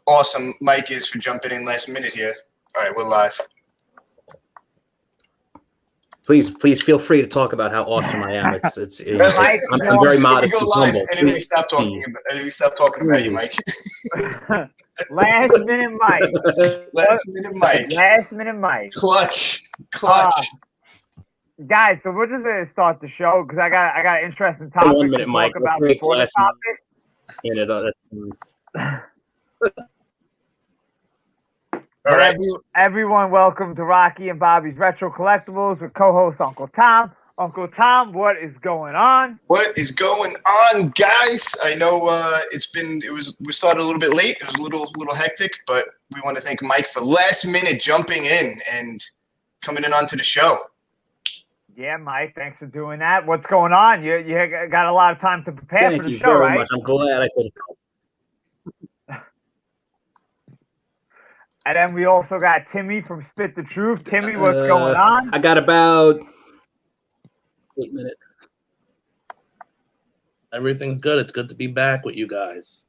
awesome Mike is for jumping in last minute here. All right, we're live. Please feel free to talk about how awesome I am. I'm very modest and humble. And then we stop talking. We stop talking about you, Mike. Last minute Mike. Last minute Mike. Clutch. Guys, so we're just gonna start the show because I got an interesting topic 1 minute, to Mike. talk about before the topic. All right. Everyone, welcome to Rocky and Bobby's Retro Collectibles with co-host Uncle Tom. Uncle Tom, what is going on? What is going on, guys? I know we started a little bit late. It was a little hectic, but we want to thank Mike for last minute jumping in and coming in onto the show. Yeah, Mike, thanks for doing that. What's going on? You got a lot of time to prepare for the show, right? Thank you very much. I'm glad I could help. And then we also got Timmy from Spit the Truth. Timmy, what's going on? I got about 8 minutes. Everything's good. It's good to be back with you guys.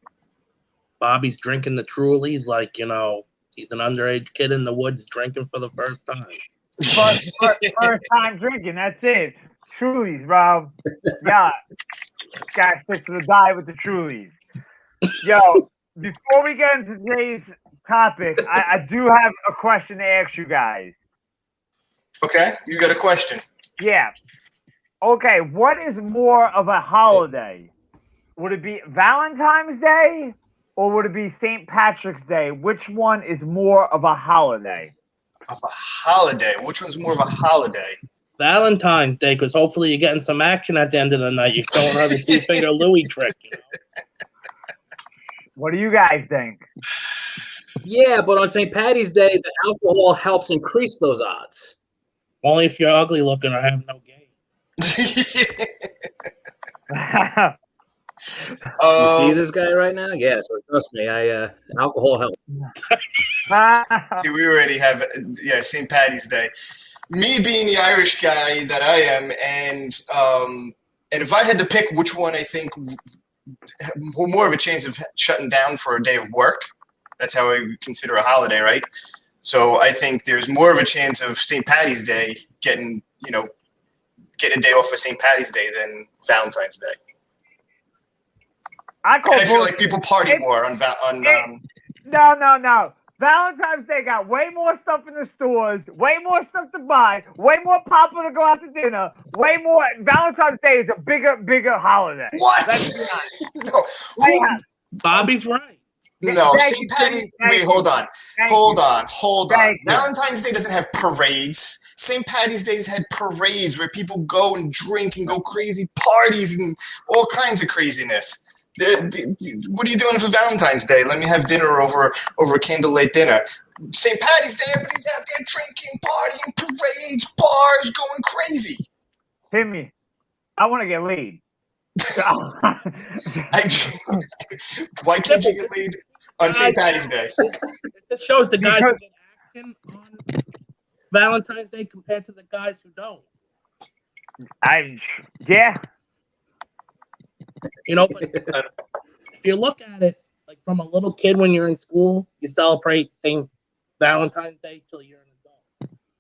Bobby's drinking the Trulies like, he's an underage kid in the woods drinking for the first time. First time drinking, that's it. Trulies, bro. Yeah. This guy sticks to the diet with the Trulies. Yo, before we get into today's topic, I do have a question to ask you guys. Okay, you got a question. Yeah. Okay, what is more of a holiday? Would it be Valentine's Day or would it be St. Patrick's Day? Which one is more of a holiday? Of a holiday? Which one's more of a holiday? Valentine's Day, because hopefully you're getting some action at the end of the night. You're showing her the two-finger Louis trick, What do you guys think? Yeah, but on St. Patty's Day, the alcohol helps increase those odds. Only if you're ugly looking or have no game. You see this guy right now? Yeah, so trust me, alcohol helps. See, we already have, St. Patty's Day. Me being the Irish guy that I am, and if I had to pick which one I think more of a chance of shutting down for a day of work, that's how I consider a holiday, right? So I think there's more of a chance of St. Patty's Day getting a day off for St. Patty's Day than Valentine's Day. I feel like people party more on No. Valentine's Day got way more stuff in the stores, way more stuff to buy, way more people to go out to dinner, way more. Valentine's Day is a bigger holiday. What? Let's be honest. No. Bobby's right. No, St. Patty's. Wait, hold on. Valentine's Day doesn't have parades. St. Patty's Day's had parades where people go and drink and go crazy, parties and all kinds of craziness. What are you doing for Valentine's Day? Let me have dinner over candlelight dinner. St. Patty's Day, everybody's out there drinking, partying, parades, bars, going crazy. Timmy, I want to get laid. Why can't you get laid on St. Patty's Day? It shows the guys who get action on Valentine's Day compared to the guys who don't. Yeah. But if you look at it, like from a little kid when you're in school, you celebrate St. Valentine's Day till you're an adult.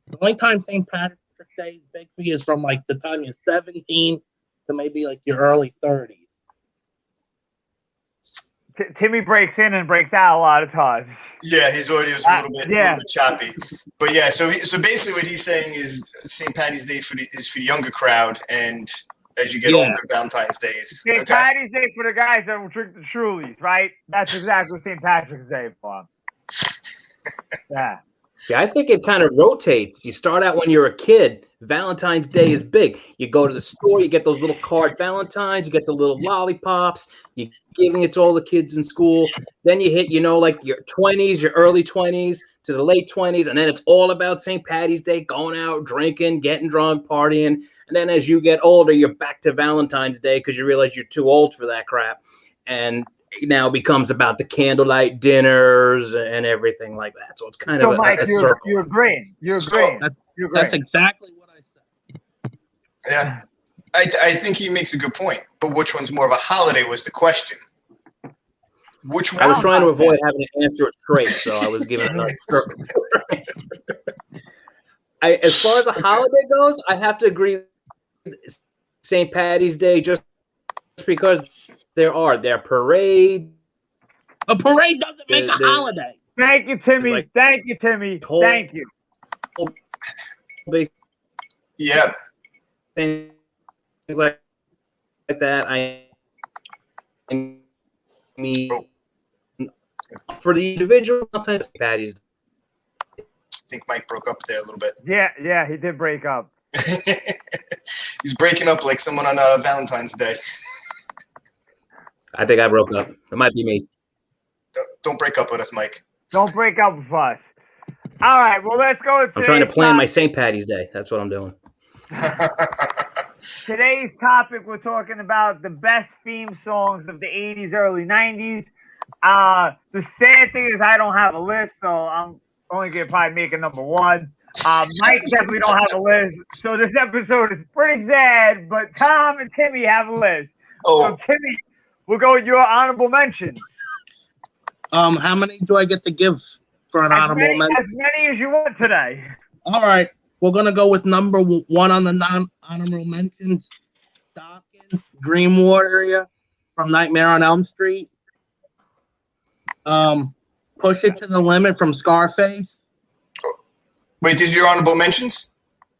The only time St. Patrick's Day is big for you is from like the time you're 17 to maybe like your early 30s. Timmy breaks in and breaks out a lot of times. Yeah, his audio is a little bit choppy. But yeah, so basically what he's saying is St. Patty's Day is for the younger crowd, and as you get older, Valentine's Day is St. Patty's Day for the guys that will drink the Trulies, right? That's exactly St. Patrick's Day for. Yeah. Yeah, I think it kind of rotates. You start out when you're a kid. Valentine's Day is big. You go to the store, you get those little card Valentines, you get the little lollipops, you're giving it to all the kids in school. Then you hit, like your 20s, your early 20s to the late 20s, and then it's all about St. Patty's Day, going out, drinking, getting drunk, partying. And then as you get older, you're back to Valentine's Day because you realize you're too old for that crap. And it now becomes about the candlelight dinners and everything like that. So it's kind of Mike, a circle. You're agreeing. That's exactly what I said. Yeah. I think he makes a good point. But which one's more of a holiday was the question. Which one? I was trying to avoid having to answer it straight, so I was giving a certain as far as a holiday goes, I have to agree St. Patty's Day just because there are parades. A parade doesn't make a holiday. Thank you, Timmy. Like, Thank you, Timmy. Thank you. Yeah. Things like that. For the individual, sometimes Patty's. I think Mike broke up there a little bit. Yeah, he did break up. He's breaking up like someone on Valentine's Day. I think I broke up. It might be me. Don't break up with us, Mike. Don't break up with us. All right, well, let's go with I'm trying to plan my St. Patty's Day. That's what I'm doing. Today's topic, we're talking about the best theme songs of the 80s, early 90s. The sad thing is I don't have a list, so I'm only going to probably make a number one. Mike definitely don't have a list, so this episode is pretty sad, but Tom and Timmy have a list. So, Timmy, we'll go with your honorable mentions. How many do I get to give for an honorable mention? As many as you want today. All right. We're going to go with number one on the non-honorable mentions. Dokken, Dream Warrior from Nightmare on Elm Street. Push It to the Limit from Scarface. Wait, these are your honorable mentions?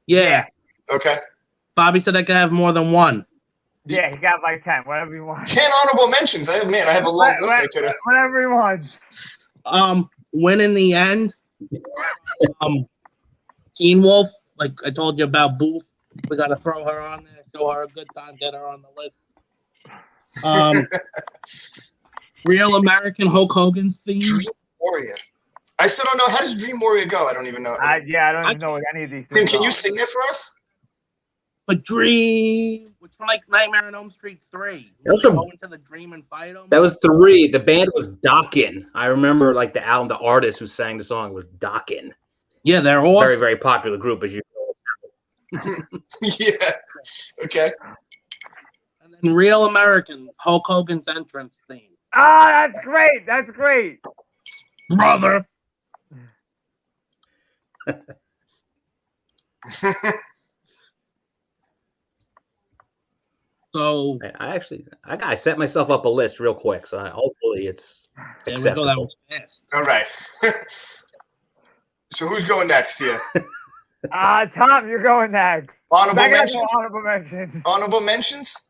Yeah. Okay. Bobby said I could have more than one. Yeah, he got like 10, whatever you want. 10 honorable mentions. I have a long list I could have. Whatever you want. Win in the End. Teen Wolf, like I told you about Booth. We got to throw her on there, show her a good time, get her on the list. Real American Hulk Hogan theme. Dream Warrior. I still don't know. How does Dream Warrior go? I don't even know. I don't even know what any of these things Tim, can are. you sing it for us? But Dream, it's from like Nightmare on Elm Street 3. Go into the dream and fight them. That was 3. The band was Dokken. I remember like the album, the artist who sang the song was Dokken. Yeah, they're awesome. Very, very popular group, as you know. Yeah. Okay. And then Real American, Hulk Hogan's entrance theme. Oh, that's great. That's great. Brother. So I set myself up a list real quick, so hopefully it's acceptable. That was fast. All right. So who's going next here? Tom, you're going next. Honorable mentions? Honorable mentions. Honorable mentions?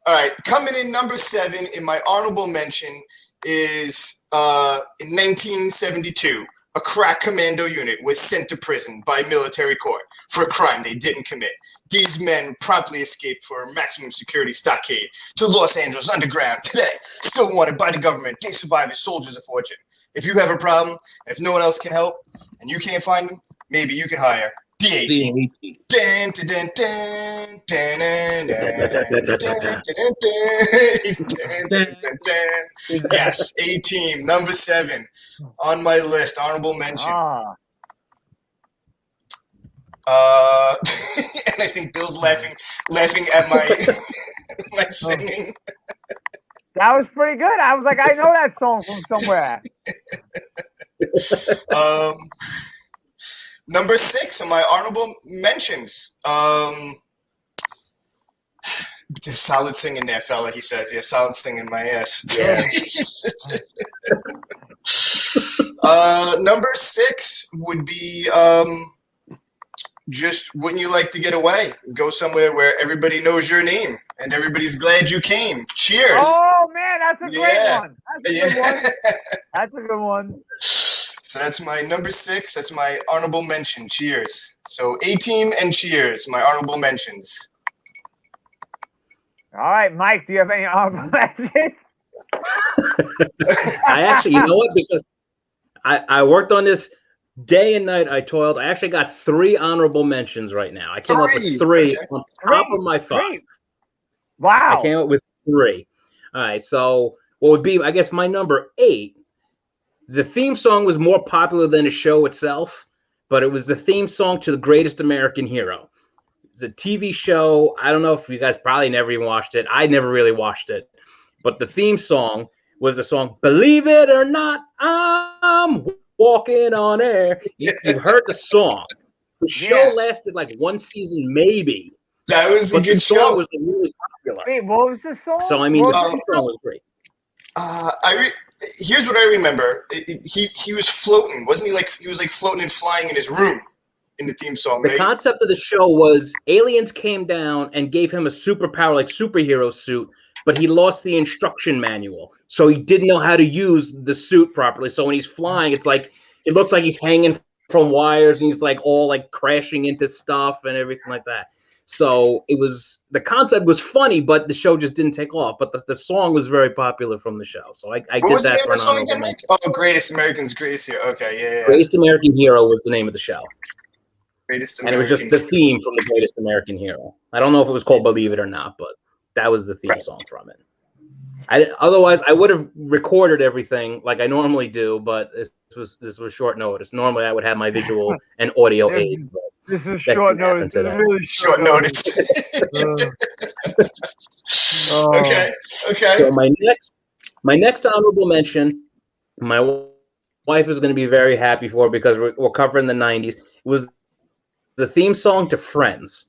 All right. Coming in number 7 in my honorable mention is in 1972. A crack commando unit was sent to prison by military court for a crime they didn't commit. These men promptly escaped for a maximum security stockade to Los Angeles underground. Today, still wanted by the government, they survived as soldiers of fortune. If you have a problem, and if no one else can help, and you can't find them, maybe you can hire the A-Team. Dun, dun, dun, dun, dun, dun, dun, dun, dun. Yes, A-Team, number 7 on my list, honorable mention. And I think Bill's laughing at my my singing. That was pretty good. I was like, I know that song from somewhere. Number 6 on my honorable mentions. Solid singing there, fella, he says. Yeah, solid singing my ass. Number 6 would be just wouldn't you like to get away? Go somewhere where everybody knows your name and everybody's glad you came. Cheers. Oh, man, that's a great one. That's a good one. So that's my number 6. That's my honorable mention. Cheers. So A-Team and Cheers, my honorable mentions. All right, Mike, do you have any honorable mentions? I actually, you know what? Because I worked on this day and night. I toiled. I actually got 3 honorable mentions right now. I came up with 3 on top of my 5. Wow. I came up with 3. All right. So what would be, I guess, my number 8. The theme song was more popular than the show itself, but it was the theme song to The Greatest American Hero. It's a TV show. I don't know if you guys probably never even watched it. I never really watched it. But the theme song was the song "Believe It or Not, I'm Walking on Air." You heard the song. The show lasted like one season, maybe. That was a But good the song show. was really popular. Wait, what was the song? So I mean, the song was great. Here's what I remember. He was floating, wasn't he? Like he was like floating and flying in his room in the theme song. The right? concept of the show was aliens came down and gave him a superpower, like superhero suit, but he lost the instruction manual, so he didn't know how to use the suit properly. So when he's flying, it's like it looks like he's hanging from wires and he's like all like crashing into stuff and everything like that. So the concept was funny, but the show just didn't take off. But the song was very popular from the show. So I did that for an honorable mention. Oh, Greatest American's Greatest Hero. Okay, yeah. Greatest American Hero was the name of the show. Greatest and it American. was just the theme from The Greatest American Hero. I don't know if it was called Believe It or Not, but that was the theme song from it. Otherwise, I would have recorded everything like I normally do, but this was short notice. Normally, I would have my visual and audio aid. But this is short notice. Really short notice. Okay. So my next honorable mention, my wife is going to be very happy for because we're covering the 90s. It was the theme song to Friends,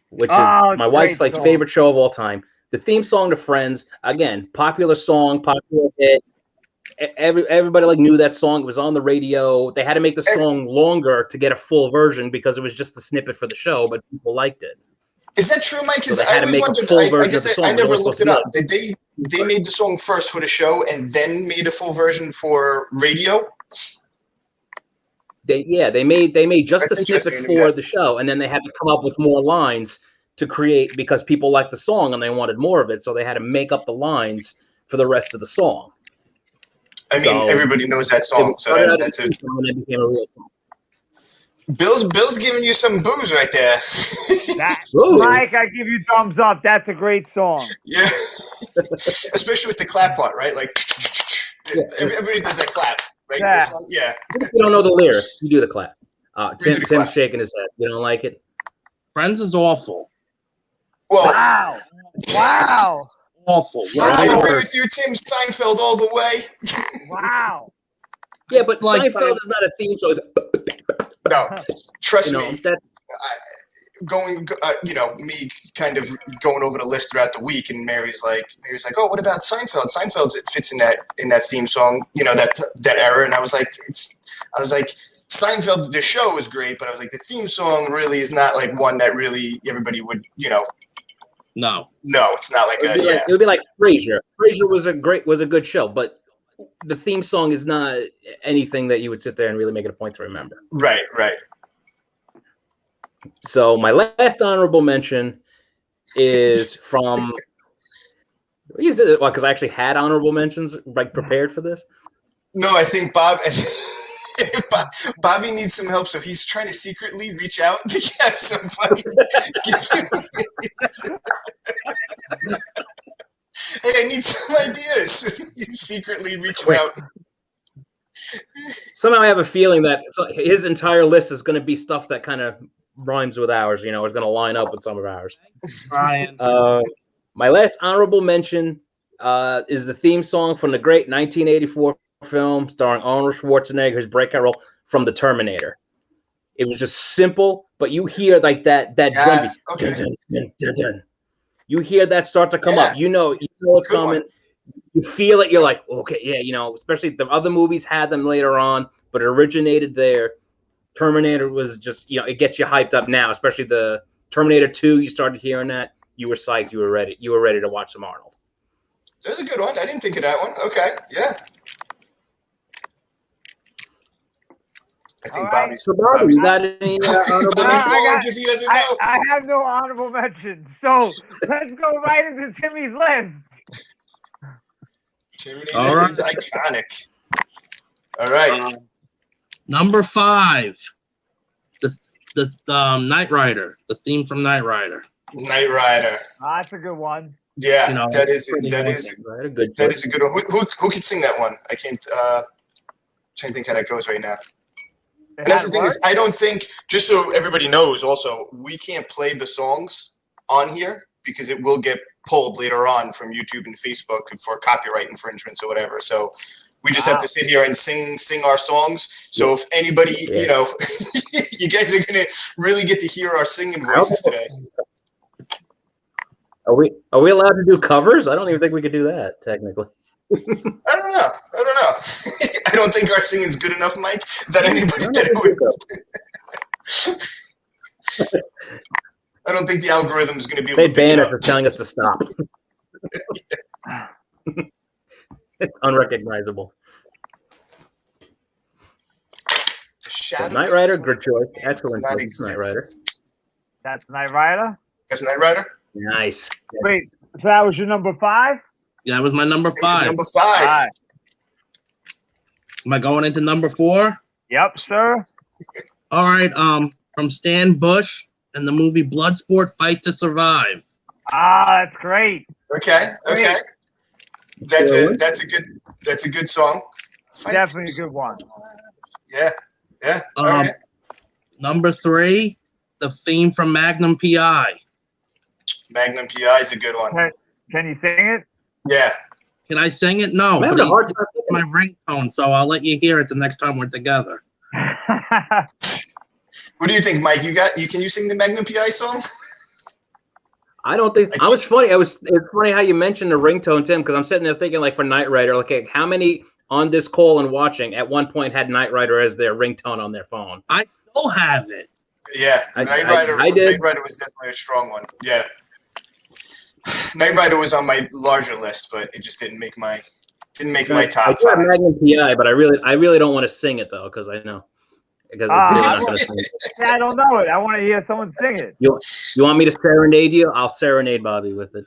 which is my wife's like favorite show of all time. The theme song to Friends, again, popular song, popular hit. Everybody like knew that song. It was on the radio. They had to make the song longer to get a full version because it was just a snippet for the show, but people liked it. Is that true, Mike? Because so I always wondered. I guess I never looked it up. Did they made the song first for the show and then made a full version for radio? They made just a snippet for the show, and then they had to come up with more lines to create because people liked the song and they wanted more of it, so they had to make up the lines for the rest of the song. I mean, everybody knows that song, so that's it. And it became a real song. Bill's giving you some booze right there. Mike, I give you thumbs up. That's a great song. Yeah, especially with the clap part, right? Like everybody does that clap, right? Yeah. If you don't know the lyrics, you do the clap. Tim's shaking his head. You don't like it? Friends is awful. Well, wow. Awful. I agree with you, Tim. Seinfeld all the way. Wow. Yeah, but Seinfeld is not a theme song. No, trust me. Me kind of going over the list throughout the week, and Mary's like, oh, what about Seinfeld? Seinfeld, it fits in that theme song, that era. And I was like, Seinfeld, the show is great, but I was like, the theme song really is not like one that really everybody would, No, it's not like it would be like Frasier. Frasier was a good show, but the theme song is not anything that you would sit there and really make it a point to remember. Right. So my last honorable mention is from. Because I actually had honorable mentions like prepared for this. No, I think Bobby needs some help, so he's trying to secretly reach out to get somebody. Hey, I need some ideas. He's secretly reaching out. Somehow I have a feeling that his entire list is going to be stuff that kind of rhymes with ours, is going to line up with some of ours. Brian. My last honorable mention is the theme song from the great 1984 film starring Arnold Schwarzenegger, his breakout role from The Terminator. It was just simple, but you hear like that drum beat. Okay. Dun, dun, dun, dun. You hear that start to come up. You know it's coming. You feel it. You're like, okay, yeah, especially the other movies had them later on, but it originated there. Terminator was just, it gets you hyped up now, especially the Terminator 2. You started hearing that. You were psyched. You were ready. You were ready to watch some Arnold. That's a good one. I didn't think of that one. Okay. Yeah. I think Bobby's. So Bobby, you got any honorable mentions? He doesn't know. I have no honorable mentions. So let's go right into Timmy's list. Terminator is iconic. All right. Number 5. The Knight Rider. The theme from Knight Rider. Knight Rider. That's a good one. Yeah, that is a good one. Who can sing that one? I can't. Trying to think how that goes right now. And that's the thing is, I don't think, just so everybody knows also, we can't play the songs on here because it will get pulled later on from YouTube and Facebook for copyright infringements or whatever. So we just have to sit here and sing our songs. So if anybody, you know, you guys are gonna really get to hear our singing voices today. Are we allowed to do covers? I don't even think we could do that technically. I don't know. I don't think our singing's good enough, Mike, that anybody did it. I don't think the algorithm is going to be able to pick ban it us for telling us to stop. It's unrecognizable. Knight Rider, good choice. Excellent choice, Knight Rider. That's Knight Rider? That's Knight Rider? Nice. Wait, so that was your number 5? Yeah, that was my number 5. Number 5. Right. Am I going into number 4? Yep, sir. All right. From Stan Bush and the movie Bloodsport: Fight to Survive. Ah, that's great. Okay. That's a good song. Definitely a good one. Yeah. All right. Number 3, the theme from Magnum PI. Magnum PI is a good one. Can you sing it? Yeah. Can I sing it? No. I'm having a hard time It's my ringtone, so I'll let you hear it the next time we're together. What do you think, Mike? Can you sing the Magnum PI song? I don't think I was funny. It's funny how you mentioned the ringtone, Tim, because I'm sitting there thinking, like, for Knight Rider, like, how many on this call and watching at one point had Knight Rider as their ringtone on their phone? I still have it. Yeah, Knight Rider. I did. Knight Rider was definitely a strong one. Yeah, Knight Rider was on my larger list, but it just didn't make my top I do have 5. Magnum PI, but I really don't want to sing it though, because I know. Because it's really not going to sing it. Yeah, I don't know it. I want to hear someone sing it. You want me to serenade you? I'll serenade Bobby with it.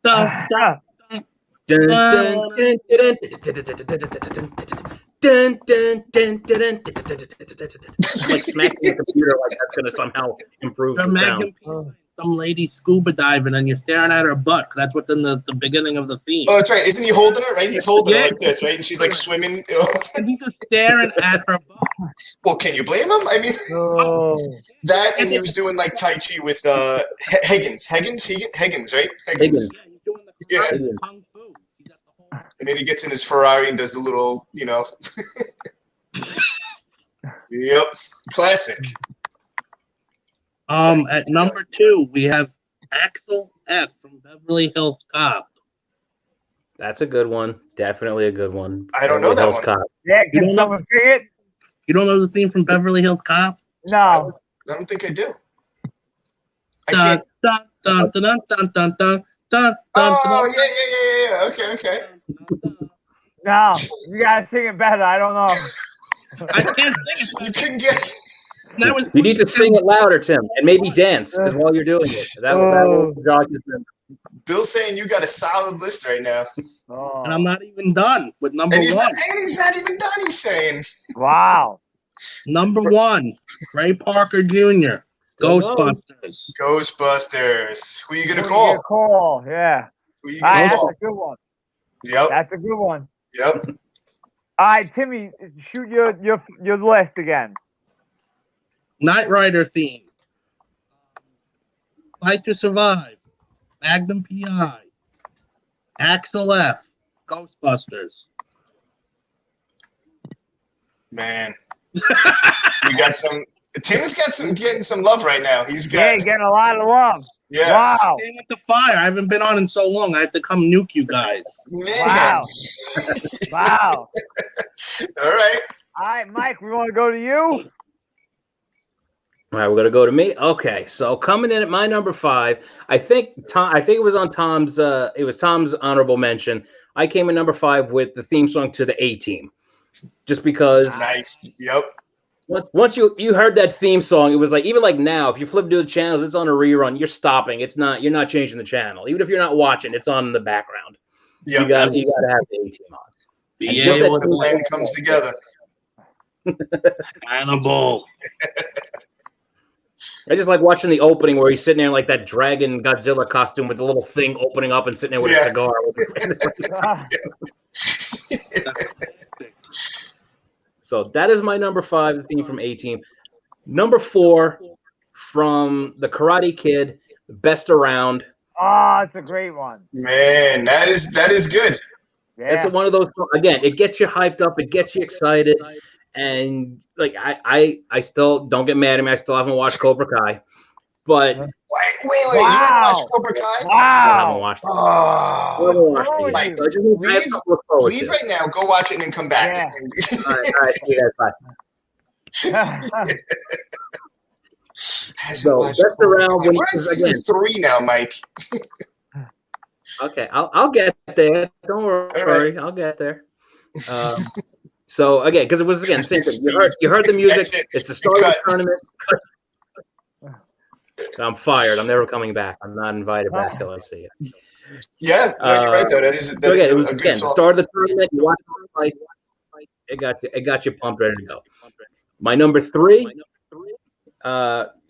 Dun, dun, dun, dun, dun, dun, dun, dun, dun, dun, like smacking the computer like that's going to somehow improve the sound. Some lady scuba diving and you're staring at her butt. That's what's in the beginning of the theme. Oh, that's right. Isn't he holding her? Right? He's holding her like this, right? And she's like swimming. And he's just staring at her butt. Well, can you blame him? I mean, that and he was doing like Tai Chi with Higgins, right? Higgins. Yeah. Kung Fu. And then he gets in his Ferrari and does the little, you know. Yep. Classic. At number 2, we have Axel F from Beverly Hills Cop. That's a good one. Definitely a good one. I don't know that one. Cop. Yeah, can someone sing it? You don't know the theme from Beverly Hills Cop? No. I don't think I do. I can't. Oh, yeah. Okay. No, you gotta sing it better. I don't know. I can't sing it. You couldn't get. You need to sing it louder, Tim, and maybe dance as while you're doing it. That will jog your memory. Bill's saying you got a solid list right now. Oh. And I'm not even done with number 1. And he's not even done, he's saying. Wow. Number 1, Ray Parker Jr., Ghostbusters. Ghostbusters. Who are you going to Who you call? gonna call? Yeah. Who are you going to That's call? a good one. Yep. That's a good one. Yep. All right, Timmy, shoot your list again. Knight Rider theme. Fight to Survive. Magnum PI. Axel F. Ghostbusters. Man. We got some. Tim's getting some love right now. He's got. Getting a lot of love. Yeah. Wow. Staying with the fire. I haven't been on in so long. I have to come nuke you guys. Man. Wow. Wow. All right. All right, Mike, we want to go to you? All right, we're gonna go to me. Okay, so coming in at my number 5, I think it was on Tom's. It was Tom's honorable mention. I came in number 5 with the theme song to the A-Team, just because. Nice. Yep. Once you heard that theme song, it was like, even like now, if you flip through the channels, it's on a rerun. You're stopping. You're not changing the channel. Even if you're not watching, it's on in the background. Yep. You got to have the A-Team on. Yeah, when the plan comes together. Hannibal. I just like watching the opening where he's sitting there in like that dragon Godzilla costume with the little thing opening up and sitting there with a cigar. So that is my number 5, the theme from A-Team. Number 4 from the Karate Kid, Best Around. Oh, it's a great one. Man, that is good. Yeah. It's one of those, again, it gets you hyped up, it gets you excited, and like I still, don't get mad at me, I still haven't watched Cobra Kai, but Wait, you haven't watched Cobra Kai? I haven't Wow. watched it. I Oh, haven't watched it Like, yet. So I just need to look forward leave to. right now. Go watch it and then come back. Yeah. All right, see you guys, bye. Hasn't So watched that's Cobra around Kai. when We're on season 3 now, Mike. Okay, I'll get there. Don't worry, I'll get there. So again, because it was again same thing. You heard the music. That's it. It's the start of the tournament. I'm fired. I'm never coming back. I'm not invited back till I see you. Yeah, no, you're right though. That is So again, it was a good again song. start of the tournament. You watch the fight. It got you pumped, ready to go. My number 3,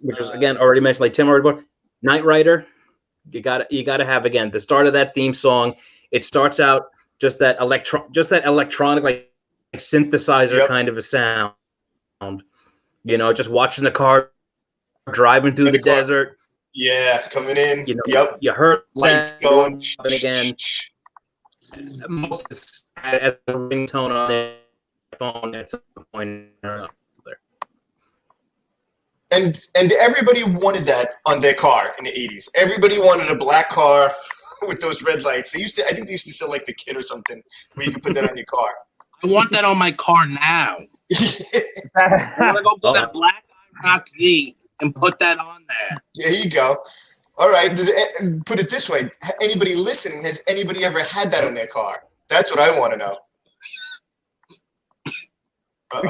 which was again already mentioned, like Tim already brought, Knight Rider. You gotta have again the start of that theme song. It starts out just that electronic like synthesizer kind of a sound. You know, just watching the car driving through the desert. Yeah, coming in. You know, Yep. you heard Lights that going. and again. Most as a ringtone on their phone at some point or another. And everybody wanted that on their car in the 80s. Everybody wanted a black car with those red lights. I think they used to sell like the Kit or something where you could put that on your car. I want that on my car now. I want to go put that black Rock Z and put that on there. There you go. All right. Put it this way. Anybody listening, has anybody ever had that on their car? That's what I want to know. We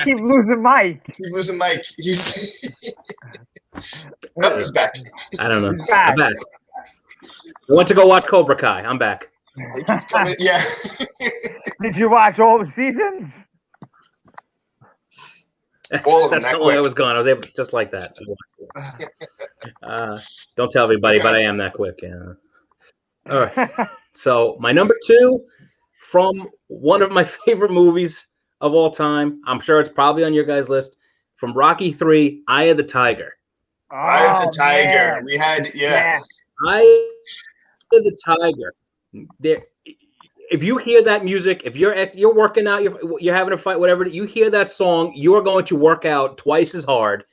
keep losing Mike. Keep losing Mike. He's back. I don't know. He's back. I'm back. I went to go watch Cobra Kai. I'm back. He's coming. Yeah. Did you watch all the seasons? All of them That's that how long quick. I was gone. I was able just like that. Don't tell everybody, but I am that quick. Yeah. All right. So my number 2 from one of my favorite movies of all time. I'm sure it's probably on your guys' list. From Rocky 3, Eye of the Tiger. Eye of the Tiger. Man. We had Eye of the Tiger. There. If you hear that music, if you're working out, you're having a fight, whatever, you hear that song, you are going to work out twice as hard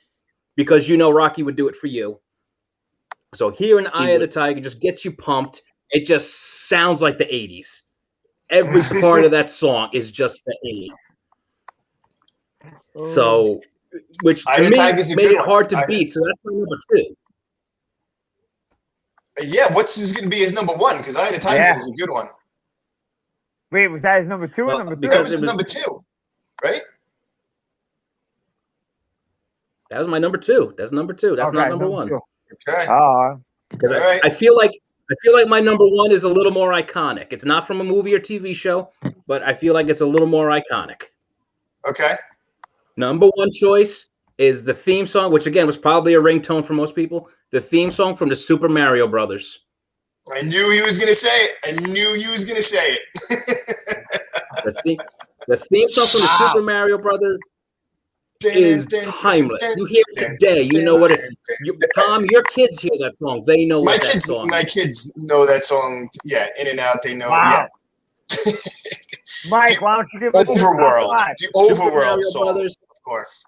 because you know Rocky would do it for you. So hearing Eye of the Tiger just gets you pumped. It just sounds like the 80s. Every part of that song is just the 80s. So, which to me made it hard to beat. So that's my number 2. Yeah, what's going to be his number 1? Because Eye of the Tiger is a good one. Wait, was that his number 2 or number 3? That was his number 2, right? That was my number 2. That's number 2. That's not number 1. 2. Okay. Because I feel like my number 1 is a little more iconic. It's not from a movie or TV show, but I feel like it's a little more iconic. Okay. Number 1 choice is the theme song, which again was probably a ringtone for most people. The theme song from the Super Mario Brothers. I knew he was going to say it. The theme song from the Super Mario Brothers is timeless. You hear it today, you know what it is. Tom, your kids hear that song. They know what that song is. My kids know that song. Yeah, in and out. They know. Wow. Yeah. Mike, why don't you give us Overworld? The Overworld song, Brothers. of course.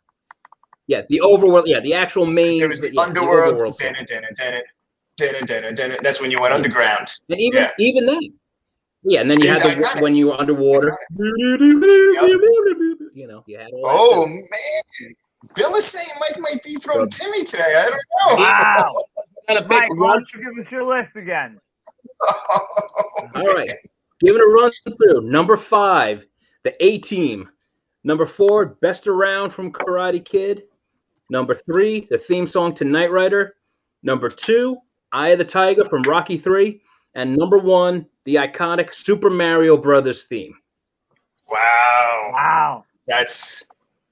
Yeah, the Overworld. Yeah, the actual main. There was the Underworld. That's when you went underground. And even then. Yeah, and then you had when you were underwater. You know, you had all that man. Bill is saying Mike might dethrone Timmy today. I don't know. Wow. Gotta pick Mike, why one. don't you give us your list again? All right. Give it a run through. Number 5, the A-Team. Number 4, Best Around from Karate Kid. Number 3, the theme song to Knight Rider. Number 2, Eye of the Tiger from Rocky 3. And number 1, the iconic Super Mario Brothers theme. Wow. That's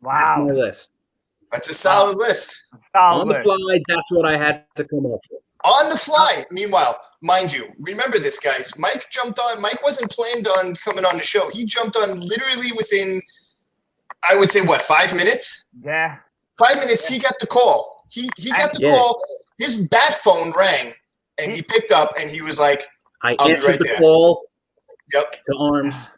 my list. That's a solid list. On the fly, that's what I had to come up with. On the fly. Meanwhile, mind you, remember this, guys. Mike wasn't planned on coming on the show. He jumped on literally within, I would say, 5 minutes? Yeah. 5 minutes, he got the call. He got the call. His bat phone rang, and he picked up, and he was like, I I'll be answered right the there. call. Yep. To arms.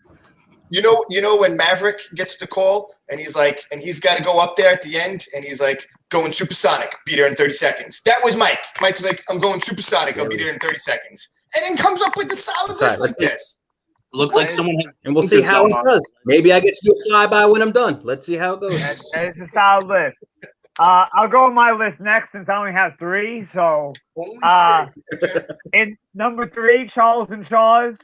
You know when Maverick gets the call, and he's like, and he's got to go up there at the end, and he's like, going supersonic, be there in 30 seconds. That was Mike. Mike was like, I'm going supersonic, I'll be there in 30 seconds. And then comes up with a solid list like this. Looks like someone. And we'll see how it does. Maybe I get to do a flyby when I'm done. Let's see how it goes. It's a solid list. I'll go on my list next since I only have 3. So, in number 3, Charles and Shaw's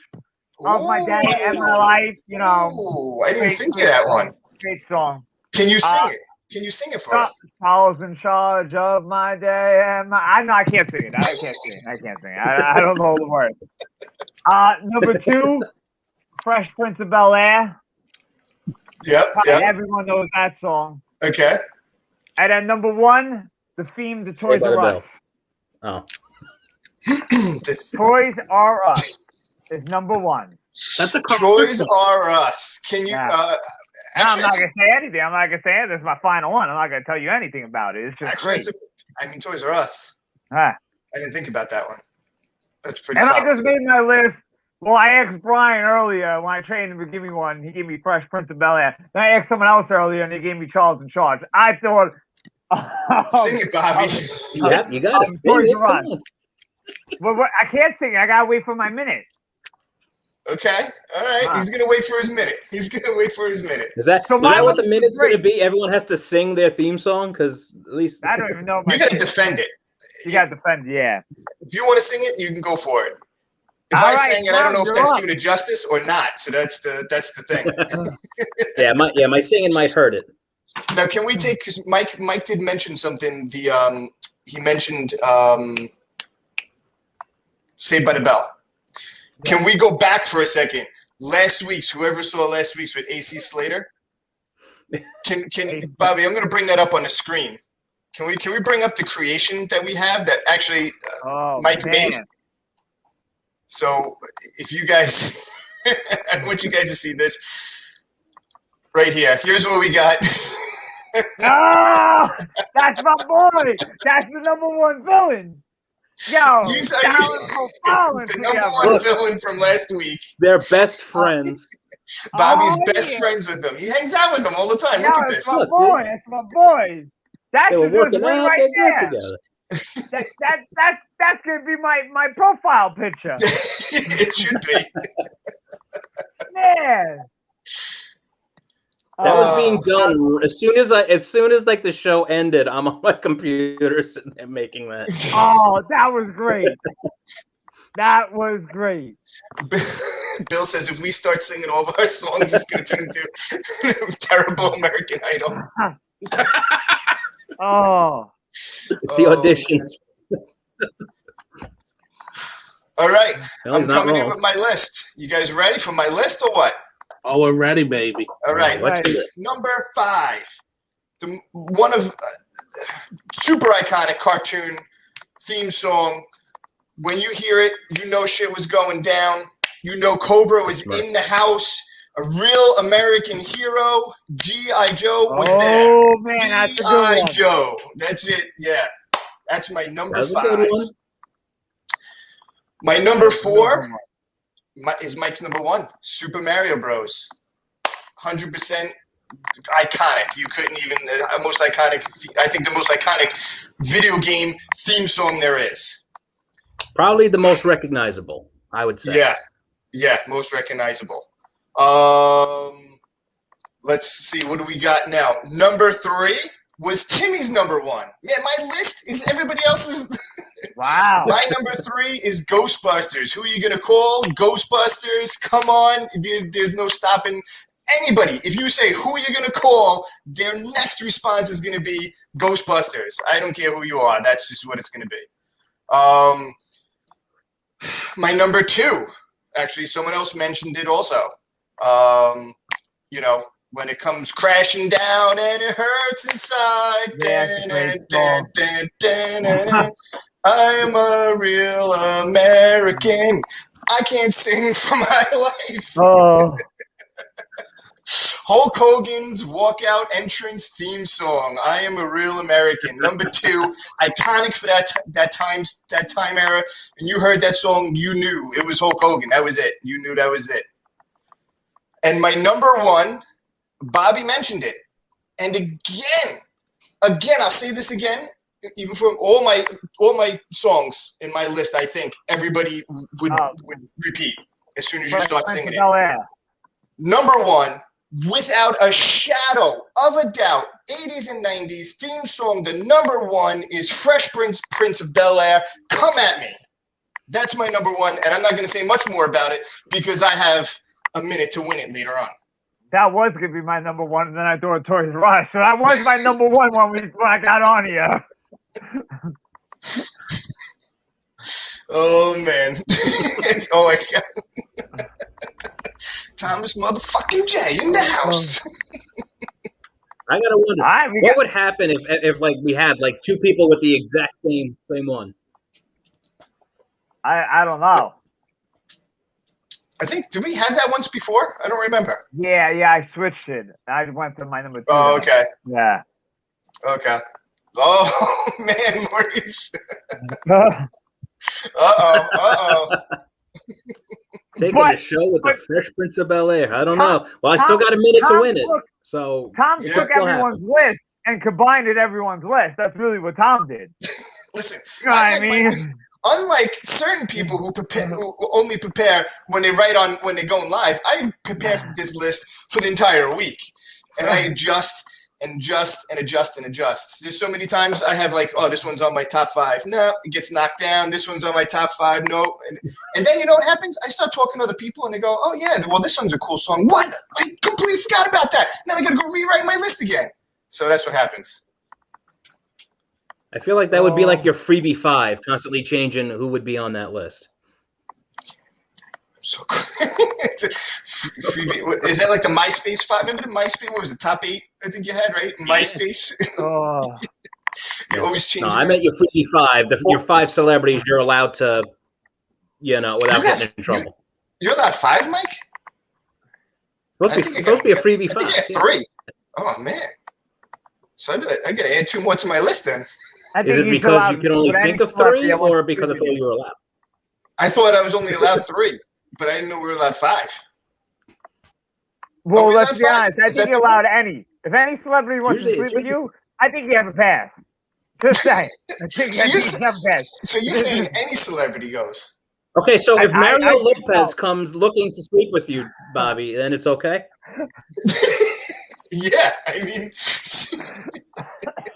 of My Day and My Life. You know, I didn't think of that one. Great song. Can you sing it? Can you sing it for us? Charles in charge of my day and my. I can't sing it. I can't sing it. I don't know the words. Number 2, Fresh Prince of Bel-Air. Yep. Everyone knows that song. Okay. And then number 1, the theme to Toys R Us. Oh. Toys R Us is number 1. That's a Toys R Us. Can you? I'm not gonna say anything. I'm not gonna say it. This is my final one. I'm not gonna tell you anything about it. It's just great. Toys R Us. I didn't think about that one. That's pretty. And solid. I just made my list. Well, I asked Brian earlier when I trained him to give me one. He gave me Fresh Prince of Bel-Air. Then I asked someone else earlier, and they gave me Charles in Charge. I thought. Sing it, Bobby. Yeah, you got to sing it. But I can't sing it. I gotta wait for my minute. Okay, all right. He's gonna wait for his minute. Is that what the minute's gonna be? Everyone has to sing their theme song because at least I don't even know. You gotta defend it. You gotta defend, yeah. If you want to sing it, you can go for it. If I sang it, I don't know if that's doing it justice or not. So that's the thing. my singing might hurt it. Now, can we take? Because Mike did mention something. He mentioned Saved by the Bell. Can we go back for a second? Whoever saw last week's with AC Slater, can Bobby? I'm going to bring that up on the screen. Can we bring up the creation that we have that actually Mike made? So if you guys, I want you guys to see this right here. Here's what we got. Oh, that's my boy. That's the number 1 villain. Yo, the number 1 villain from last week. They're best friends. Bobby's best friends with them. He hangs out with them all the time. Look at this. That's my boy. That's working right there. That's gonna be my profile picture. It should be. Man. That was being done as soon as like the show ended. I'm on my computer sitting there making that. Oh, that was great. That was great. Bill says if we start singing all of our songs, it's going to turn into terrible American Idol. Oh. It's the auditions. All right. No, I'm coming in with my list. You guys ready for my list or what? Oh, we're ready, baby. All right. Number 5. One of super iconic cartoon theme song. When you hear it, you know shit was going down. You know Cobra was in the house. A real American hero, G.I. Joe, was there. Oh, man, that's a good one. G.I. Joe. That's it. Yeah. That's my number 5. My number 4 is Mike's number 1, Super Mario Bros. 100% iconic. You couldn't even, most iconic, I think the most iconic video game theme song there is. Probably the most recognizable, I would say. Yeah, most recognizable. Let's see, what do we got now? Number 3 was Timmy's number 1. Man, my list is everybody else's. Wow. My number 3 is Ghostbusters. Who are you going to call? Ghostbusters. Come on. There's no stopping anybody. If you say who you're going to call, their next response is going to be Ghostbusters. I don't care who you are. That's just what it's going to be. My number 2, actually, someone else mentioned it also. You know, when it comes crashing down and it hurts inside. I'm a real American. I can't sing for my life. Oh. Hulk Hogan's walkout entrance theme song. I am a real American. Number 2, iconic for that time era. And you heard that song, you knew it was Hulk Hogan. That was it. You knew that was it. And my number 1, Bobby mentioned it. And again, I'll say this again. Even from all my songs in my list, I think everybody would repeat as soon as you start singing it. Bel-Air. Number 1, without a shadow of a doubt, 80s and 90s theme song. The number 1 is Fresh Prince of Bel-Air. Come at me. That's my number 1, and I'm not going to say much more about it because I have a minute to win it later on. That was going to be my number 1, and then I threw a Toys R Us. So that was my number 1 when I got on here. Oh, man. Oh, my God. Thomas motherfucking J in the house. I gotta wonder what would happen if like we had like 2 people with the exact same one. I don't know. I think, did we have that once before? I don't remember. Yeah, I switched it. I went to my number 2. Oh, okay. Yeah. Okay. Oh, man, Maurice. Uh-oh. Taking a show with the Fresh Prince of Bel-Air. I don't know. Well, I still got a minute to win it. So Tom took everyone's list and combined it everyone's list. That's really what Tom did. Listen, you know what I mean? Unlike certain people who only prepare when they're going live, I prepare for this list for the entire week, and I adjust. There's so many times I have like, oh, this one's on my top 5. No, it gets knocked down. This one's on my top 5. No. And then you know what happens? I start talking to other people and they go, oh, yeah, well, this one's a cool song. What? I completely forgot about that. Now I got to go rewrite my list again. So that's what happens. I feel like that would be like your freebie 5, constantly changing who would be on that list. So is that like the MySpace 5? Remember the MySpace? What was the top 8? I think you had, right? MySpace. You always change. No, I meant your freebie 5. Your 5 celebrities you're allowed to, without getting in trouble. You're allowed 5, Mike? Supposed to be a freebie 5. I think I had 3. Oh man. So I gotta add 2 more to my list then. Is it because you can only think of 3, or because that's all you were allowed? I thought I was only allowed 3. But I didn't know we were allowed 5. Well, let's be honest. I think you're allowed any. If any celebrity wants to sleep with you, I think you have a pass. Just saying. I think you have a pass. So you're saying any celebrity goes? Okay, so if Mario Lopez comes looking to sleep with you, Bobby, then it's okay? Yeah, I mean.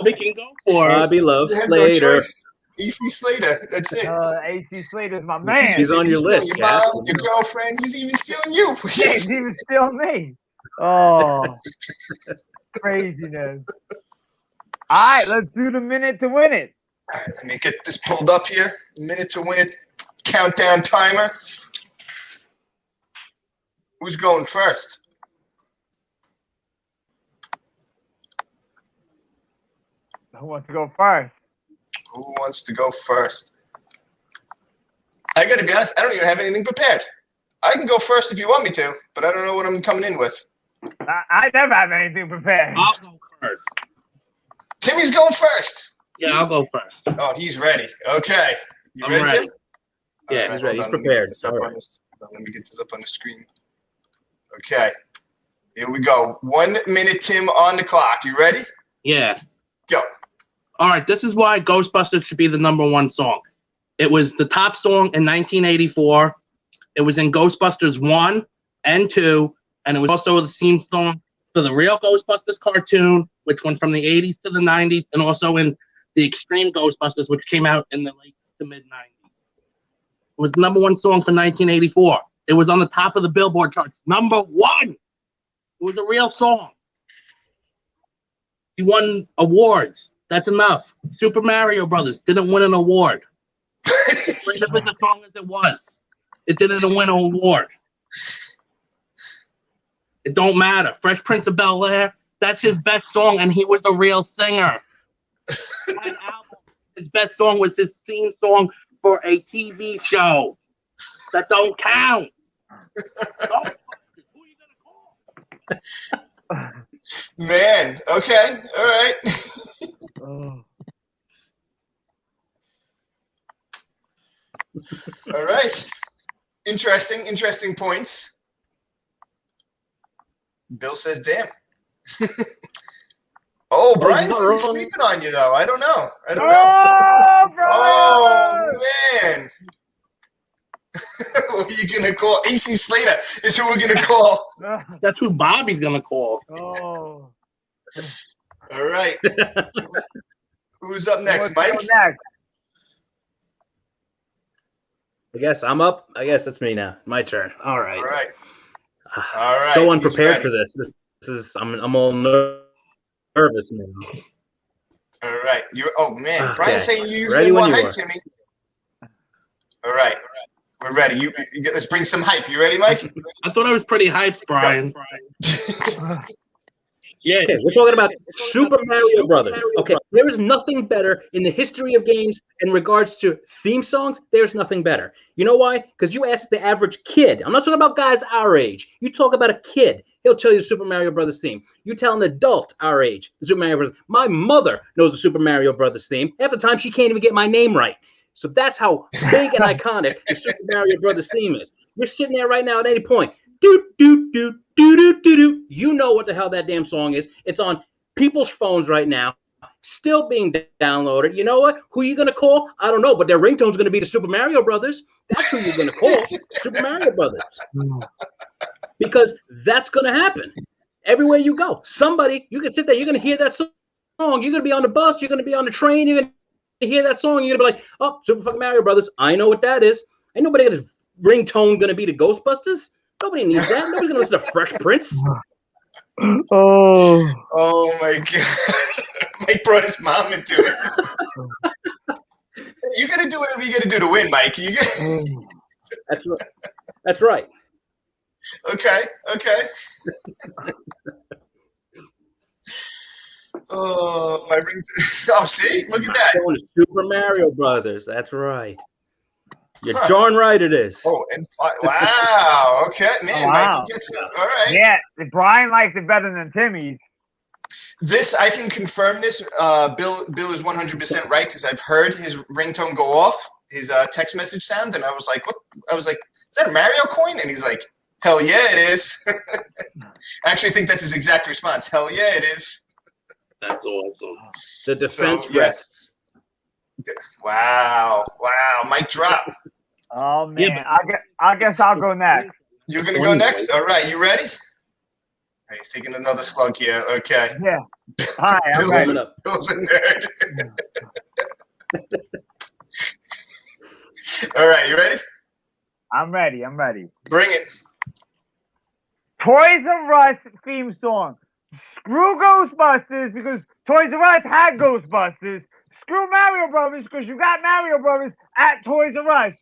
We can go for it. Bobby loves Slater. No AC Slater, that's it. AC Slater's my man. He's on your list. Your mom, your girlfriend, he's even stealing you. He's even stealing me. Oh, craziness. All right, let's do the minute to win it. All right, let me get this pulled up here. Minute to win it. Countdown timer. Who's going first? Who wants to go first? Who wants to go first? I got to be honest, I don't even have anything prepared. I can go first if you want me to, but I don't know what I'm coming in with. I never have anything prepared. I'll go first. Timmy's going first. Yeah, I'll go first. Oh, he's ready. Okay. You ready, Tim? Yeah, he's ready. He's prepared. Let me get this up on the screen. Okay. Here we go. 1 minute, Tim, on the clock. You ready? Yeah. Go. All right, this is why Ghostbusters should be the #1 song. It was the top song in 1984. It was in Ghostbusters 1 and 2, and it was also the theme song for the real Ghostbusters cartoon, which went from the 80s to the 90s, and also in the Extreme Ghostbusters, which came out in the late to mid-90s. It was the #1 song for 1984. It was on the top of the Billboard charts. #1. It was a real song. He won awards. That's enough. Super Mario Brothers didn't win an award. Great as a song as it was, it didn't win an award. It don't matter. Fresh Prince of Bel-Air, that's his best song, and he was the real singer. That album, his best song was his theme song for a TV show. That don't count. Who are you gonna call? Man, okay, all right. Oh. All right. Interesting points. Bill says, damn. Oh, Brian not says he's wrong. sleeping on you, though. I don't know. Oh, Brian! Oh, man. Who are you going to call? AC Slater is who we're going to call. That's who Bobby's gonna call. Oh. All right. Who's up next, What's Mike? next? I guess I'm up. I guess it's me now. My turn. All right. All right. All right. So He's unprepared ready. for this. This is I'm all nervous now. All right. Oh, man. Okay. Brian's saying you usually Ready when want you hype, are. Timmy. All right. We're ready. Let's bring some hype. You ready, Mike? I thought I was pretty hyped, Brian. Yeah. Okay, we're talking about Super Mario Brothers. Okay, there is nothing better in the history of games in regards to theme songs. There's nothing better. You know why? Because you ask the average kid. I'm not talking about guys our age. You talk about a kid. He'll tell you the Super Mario Brothers theme. You tell an adult our age the Super Mario Brothers. My mother knows the Super Mario Brothers theme. Half the time she can't even get my name right. So that's how big and iconic the Super Mario Brothers theme is. You're sitting there right now at any point. Do do do do do do do. You know what the hell that damn song is. It's on people's phones right now, still being downloaded. You know what? Who are you gonna call? I don't know, but their ringtone's gonna be the Super Mario Brothers. That's who you're gonna call, Super Mario Brothers, because that's gonna happen everywhere you go. Somebody, you can sit there. You're gonna hear that song. You're gonna be on the bus. You're gonna be on the train. You're gonna hear that song. You're gonna be like, "Oh, Super fucking Mario Brothers." I know what that is. Ain't nobody got his ringtone gonna be the Ghostbusters. Nobody needs that. Nobody's gonna listen to Fresh Prince. Oh. Oh, my God. Mike brought his mom into it. You got to do whatever you got to do to win, Mike. That's right. That's right. Okay. Oh, my rings. Oh, see? Look at that. Going to Super Mario Brothers. That's right. You're darn right it is. Oh, and wow. Okay, man, Wow. Mike, gets it. All right. Yeah, Brian likes it better than Timmy's. This I can confirm. This Bill is 100% right because I've heard his ringtone go off, his text message sound, and I was like, "What?" I was like, "Is that a Mario coin?" And he's like, "Hell yeah, it is." I actually think that's his exact response. Hell yeah, it is. That's awesome. The defense yeah. rests. Wow, mic drop. Oh man, Yeah, I guess I'll go next. You're gonna go next. All right, you ready? He's taking another slug here. Okay. Yeah. Hi, I'm ready. Bill's a nerd. All right, you ready? I'm ready. Bring it. Toys R Us theme song. Screw Ghostbusters because Toys R Us had Ghostbusters. Screw Mario Brothers because you got Mario Brothers at Toys R Us.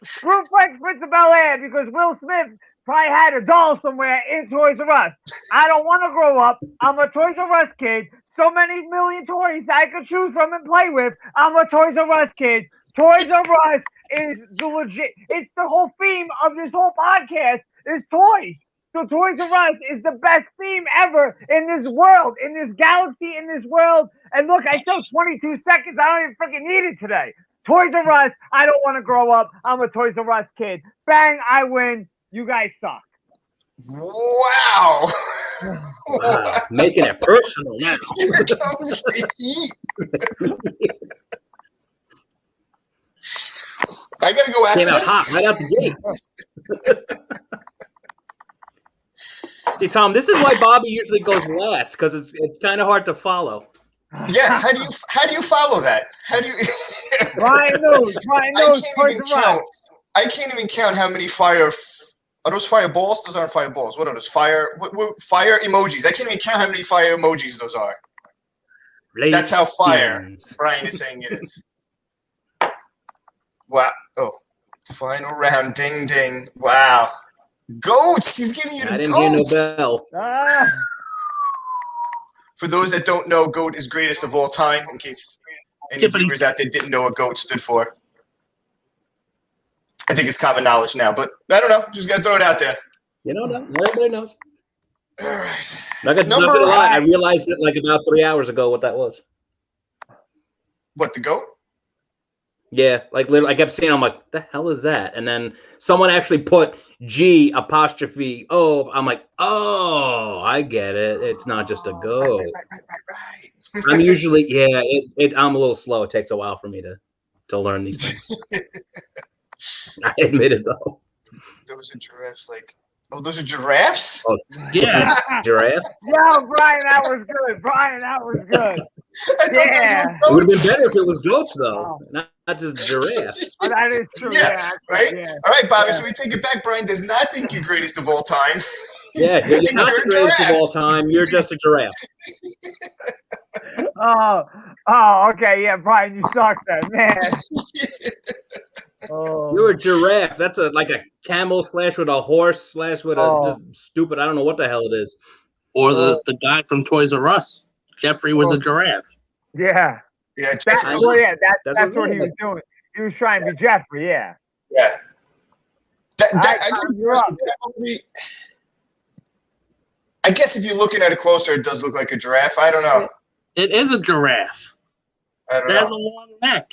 Screw Fresh Prince of Bel-Air because Will Smith probably had a doll somewhere in Toys R Us. I don't want to grow up. I'm a Toys R Us kid. So many million toys that I could choose from and play with. I'm a Toys R Us kid. Toys R Us is the legit. It's the whole theme of this whole podcast is toys. So Toys R Us is the best theme ever in this world, in this galaxy, in this world. And look, I still 22 seconds. I don't even freaking need it today. Toys R Us. I don't want to grow up. I'm a Toys R Us kid. Bang! I win. You guys suck. Wow. Wow. Making it personal now. Here comes the heat. I gotta go after Came out this. hot right out the gate. See, Tom, this is why Bobby usually goes last because it's kind of hard to follow. Yeah, how do you follow that? How do you? Brian knows. I can't even count how many fire. Are those fireballs? Those aren't fireballs. What are those? Fire emojis. I can't even count how many fire emojis those are. That's how fire Brian is saying it is. Wow. Oh, final round. Ding, ding. Wow. Goats. He's giving you the I didn't goats. hear no bell. For those that don't know, GOAT is greatest of all time, in case any viewers out there didn't know what GOAT stood for. I think it's common knowledge now, but I don't know. Just got to throw it out there. You know, everybody knows. All right. Not gonna lie, I realized it like about 3 hours ago what that was. What, the goat? Yeah, like literally, I kept seeing. I'm like, the hell is that? And then someone actually put G apostrophe O. I'm like, oh, I get it. It's not just a goat. Right. I'm usually I'm a little slow. It takes a while for me to learn these things. I admit it though. Those are giraffes. Those are giraffes? Oh, Yeah. Giraffe. Yo, Brian, that was good. Brian, that was good. I thought Yeah. those It were would have goats. been better if it was goats though, not just giraffe. Oh, that is true. Yeah, right? Yeah. All right, Bobby, Yeah. so we take it back. Brian does not think you're greatest of all time. Yeah, you're Thinks not you're the a greatest of giraffe. all time. You're just a giraffe. Oh, okay. Yeah, Brian, you suck then, man. Oh. You're a giraffe. That's like a camel / with a horse / with a just stupid. I don't know what the hell it is. Or the guy from Toys R Us. Jeffrey was a giraffe. Yeah. Yeah, That's Jeffrey. that's what he was doing. He was trying to be Jeffrey, yeah. Yeah. I guess if you're looking at it closer, it does look like a giraffe. I don't know. It is a giraffe. I don't It has a know. long neck.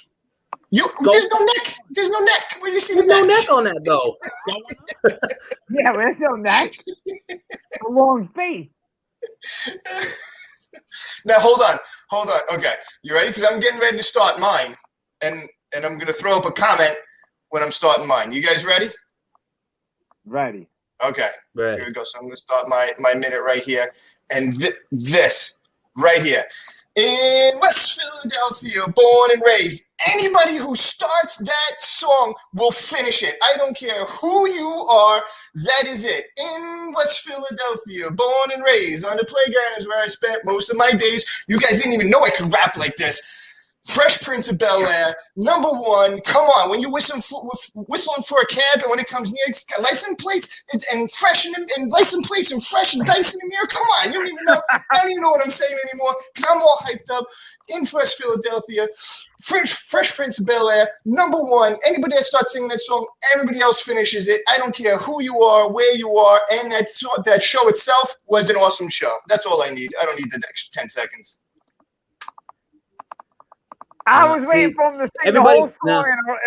There's no neck. There's no neck. Where do you see the There's no neck? neck on that though. Yeah, but there's no neck. A long face. Now hold on. Okay, you ready? Because I'm getting ready to start mine, and I'm gonna throw up a comment when I'm starting mine. You guys ready? Ready. Okay. Right. Here we go. So I'm gonna start my minute right here, and this right here. In West Philadelphia, born and raised. Anybody who starts that song will finish it. I don't care who you are. That is it. In West Philadelphia, born and raised. On the playground is where I spent most of my days. You guys didn't even know I could rap like this. Fresh Prince of Bel-Air, #1. Come on, when you're whistling for a cab, and when it comes near, it's got license plates and fresh and license plates and fresh and dice in the mirror. Come on, you don't even know. I don't even know what I'm saying anymore because I'm all hyped up. In West Philadelphia, Fresh Prince of Bel-Air, #1. Anybody that starts singing that song, everybody else finishes it. I don't care who you are, where you are, and that show itself was an awesome show. That's all I need. I don't need the extra 10 seconds. I was waiting for him to sing the whole song in a row.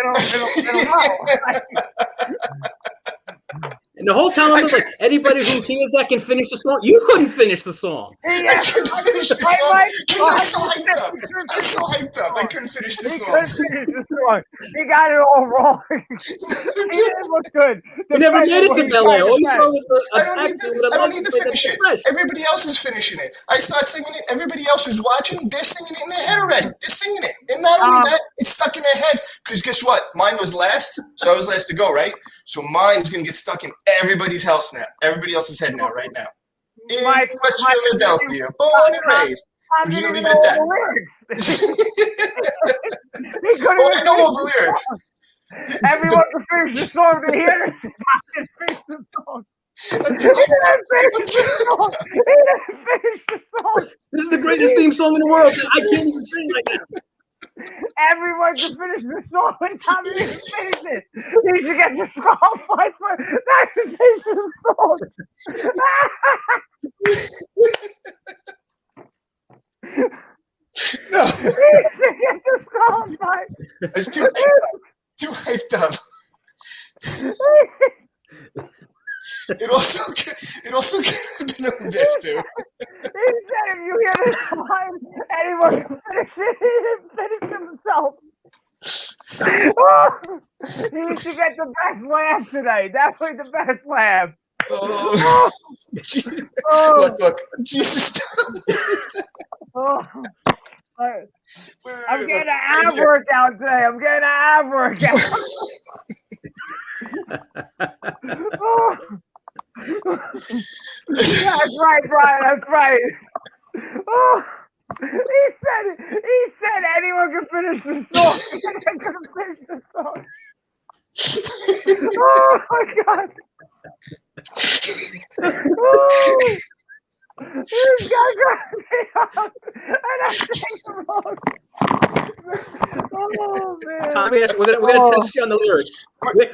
And the whole time I was like, anybody who hears that can finish the song. You couldn't finish the song. I couldn't finish the song because I was so hyped up. I was so hyped up. I couldn't finish the song. He couldn't finish the song. He got it all wrong. He didn't look good. You never made it to Bel-Air. All you saw was I don't need to finish it. Everybody else is finishing it. I start singing it. Everybody else who's watching, they're singing it in their head already. They're singing it. And not only that, it's stuck in their head. Because guess what? Mine was last, so I was last to go, right? So mine's going to get stuck in everybody's house now. Everybody else's head now, right now. In West Philadelphia, born and raised. I'm just going to leave it at that. Oh, I know all the lyrics. Everyone can finish the song to hear it. Just finish the song. He didn't finish the song. This is the greatest theme song in the world. I can't even sing right now. Everyone can finish the song and Tommy didn't finish it. He should get disqualified for not to finish the song. No. He should get disqualified. It's too hyped up. It also could have been on this too. He said if you hear this line, anyone can finish it. He didn't finish himself. Oh, he should get the best laugh today. Definitely the best laugh. Oh. Look. Jesus. Oh. I'm getting an ab workout today. Oh. That's right, Brian. That's right. Oh. He said anyone can finish the song. I couldn't finish the song. Oh my God. Oh. This guy got me up, and I sang wrong. Oh man. Tommy, we're gonna test you on the lyrics.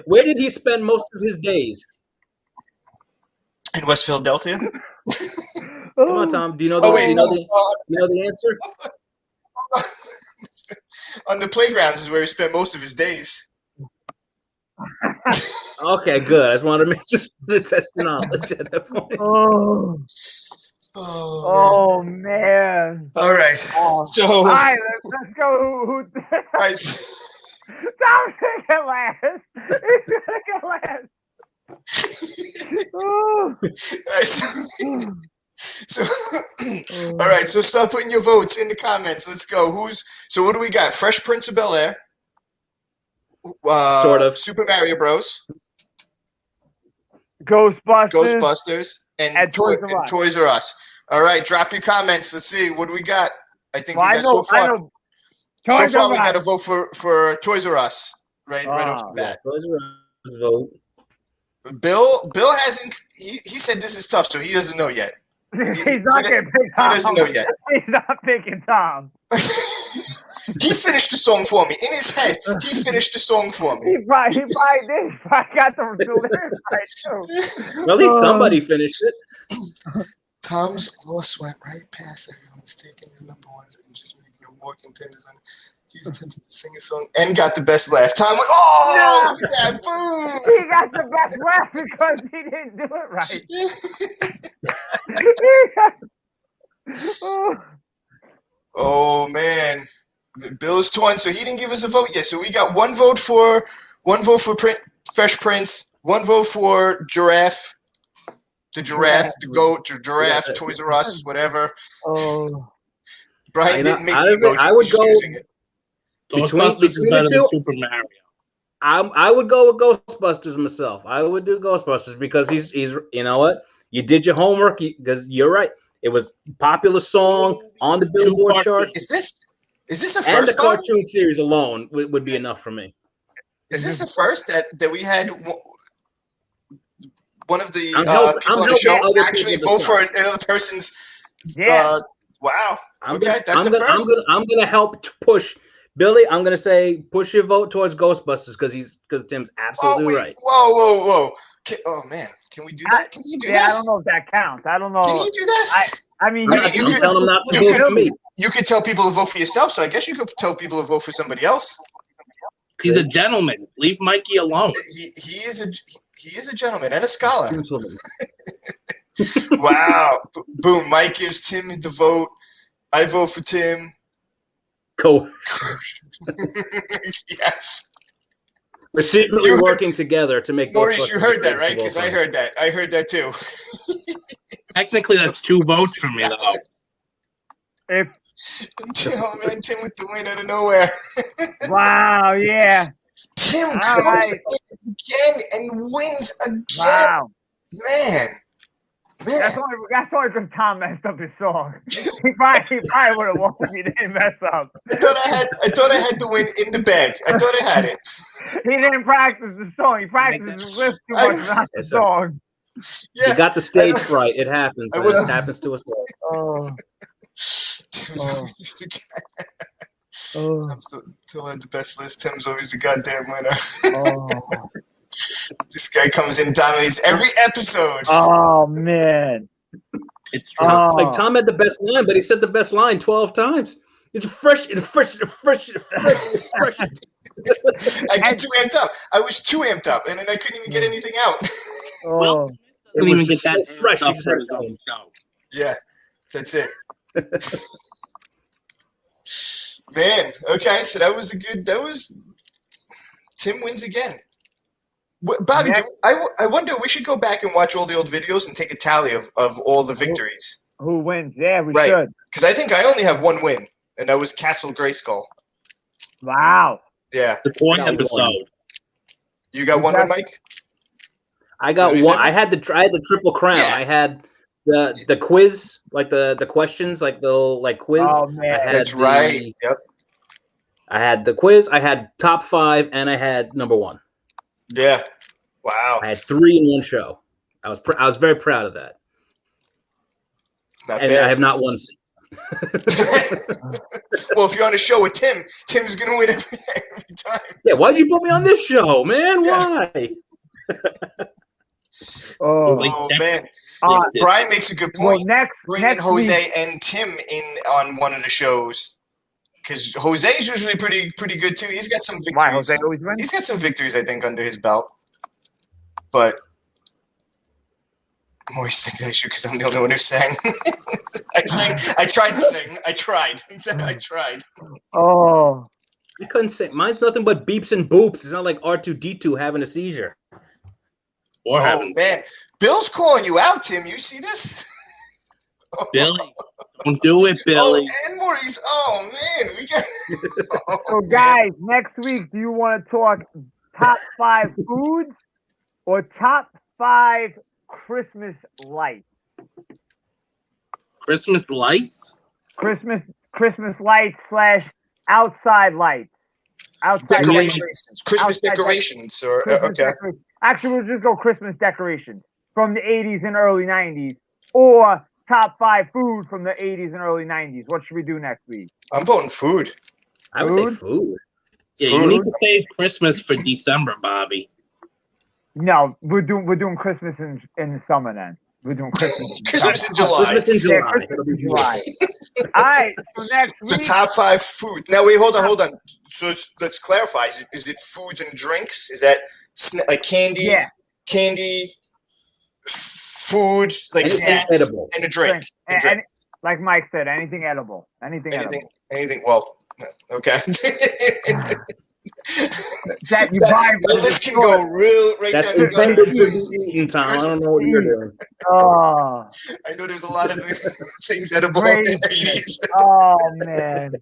Where did he spend most of his days? In West Philadelphia? Come on, Tom. Do you know the, Oh wait, do you know the, you know the answer? on the playgrounds is where he spent most of his days. Okay, good. I just wanted to make just test the knowledge at that point. Oh, Oh, man. all right. Oh. So, All right, let's go. Who right, Tom's gonna get last. He's gonna get last. Oh. So, all right. So start putting your votes in the comments. Let's go. So what do we got? Fresh Prince of Bel-Air. Sort of. Super Mario Bros. Ghostbusters. And Toys R Us. All right. Drop your comments. Let's see. What do we got? I think we got so far. So far, we got to vote for Toys R Us. Right off the bat. Toys R Us vote. Bill hasn't. He said this is tough, so he doesn't know yet. He's not going to pick Tom. He doesn't know yet. He's not picking Tom. He finished the song for me. In his head, he finished the song for me. He probably did. He probably got the lyrics right, too. Well, at least somebody finished it. Tom's loss went right past everyone's taking his number ones and just making a walk contenders on. He's attempted to sing a song and got the best laugh. Tom went, oh, look at that, boom! He got the best laugh because he didn't do it right. Oh man, Bill's torn, so he didn't give us a vote yet. So we got one vote for Fresh Prince, one vote for Giraffe, the goat, the giraffe, Toys R Us, whatever. Oh, Brian didn't make the emoji. I would go. Ghostbusters is better than Super Mario. I would go with Ghostbusters myself. I would do Ghostbusters because he's you know what? You did your homework because you're right. It was a popular song on the Billboard charts. Is this the first? And the cartoon series alone would be enough for me. Is this the first that we had one of the people on the show actually vote for another person's? Yeah. Wow. I'm okay, that's a first. I'm gonna help push. Billy, I'm gonna say push your vote towards Ghostbusters because Tim's absolutely right. Whoa! Oh man, can we do that? Can you do that? I don't know if that counts. I don't know. Can you do that? I mean, you could tell them not to vote for me. You could tell people to vote for yourself, so I guess you could tell people to vote for somebody else. He's a gentleman. Leave Mikey alone. He is a gentleman and a scholar. Wow! Boom! Mike gives Tim the vote. I vote for Tim. Go. Yes. We're secretly working together to make. Maurice, you heard that, right? Because I heard that. I heard that too. Technically, that's 2 votes for me, though. Oh man, Tim with the win out of nowhere. Wow! Yeah. Tim comes in again and wins again. Wow. Man. That's only because Tom messed up his song. he probably would have won if he didn't mess up. I thought I had the win in the bag. I thought I had it. He didn't practice the song. He practiced his lips too much, not the song. Yeah. You got the stage fright. It happens. It happens to us all. Tim's still had the best list. Tim's always the goddamn winner. This guy comes in and dominates every episode. Oh man, it's true. Like Tom had the best line, but he said the best line 12 times. It's fresh. I get too amped up. I was too amped up, and then I couldn't even get anything out. Well, couldn't even get that fresh. Yeah, that's it. Man, okay, so that was Tim wins again. Bobby, I wonder, we should go back and watch all the old videos and take a tally of all the victories. Who wins? Yeah, we should. Because I think I only have one win, and that was Castle Grayskull. Wow. Yeah. The point episode. You got one win, Mike? I got one. I had the Triple Crown. Yeah. I had the quiz, like the questions, like the quiz. Oh man, that's right. Yep. I had the quiz. I had top 5, and I had number 1. Yeah. Wow. I had 3 in one show. I was very proud of that. Not and bad. I have not won since. Well, if you're on a show with Tim, Tim's gonna win every time. Yeah, why'd you put me on this show, man? Why? Oh man, Brian makes a good point. Bringing Jose week, and Tim in on one of the shows because Jose is usually pretty good too. He's got some victories. Why Jose always wins? He's got some victories, I think, under his belt. But I'm always thinking I should because I'm the only one who sang. I tried to sing. I tried. Oh. I couldn't say. Mine's nothing but beeps and boops. It's not like R2D2 having a seizure. Or Oh man, Bill's calling you out, Tim. You see this? Billy, don't do it, Billy. Oh, and Maurice. Oh man, we got. So guys, next week, do you want to talk top 5 foods or top 5 Christmas lights? Christmas lights? Christmas lights / outside lights. Outside Decorations. Christmas Outside decorations. Or Christmas okay. decorations. Actually, we'll just go Christmas decorations from the 80s and early 90s, or top 5 food from the 80s and early 90s. What should we do next week? I'm voting food. I would say food. Yeah, you need to save Christmas for December, Bobby. No, we're doing Christmas in the summer then. We're doing Christmas. Christmas in July. Christmas in July. Yeah, Christmas in July. All right, so next The week. top 5 food. Now wait, hold on. So let's clarify. Is it foods and drinks? Is that like candy? Yeah. Candy, food, like Anything snacks, edible. and a drink. And like Mike said, anything edible. Anything edible. Anything. Well, okay. That you buy The list can go real right That's down the intended to gutter. be eaten, Tom. I don't know what you're doing. Oh. I know there's a lot of things edible Great. in the 80s. Oh man.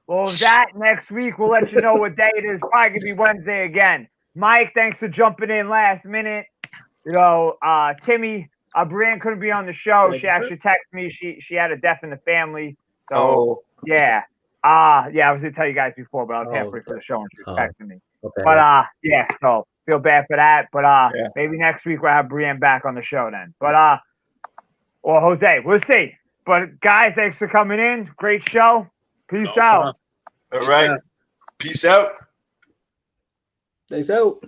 Well, that next week we'll let you know what day it is. Probably gonna be Wednesday again. Mike, thanks for jumping in last minute. You know, Timmy, Brienne couldn't be on the show. She actually texted me. She had a death in the family. So yeah. Yeah, I was gonna tell you guys before, but I was halfway through the show and she was texting me. Okay. But yeah, so feel bad for that. But maybe next week we'll have Brienne back on the show then. But or Jose, we'll see. But guys, thanks for coming in. Great show. Peace out. All right. Peace out. Thanks out.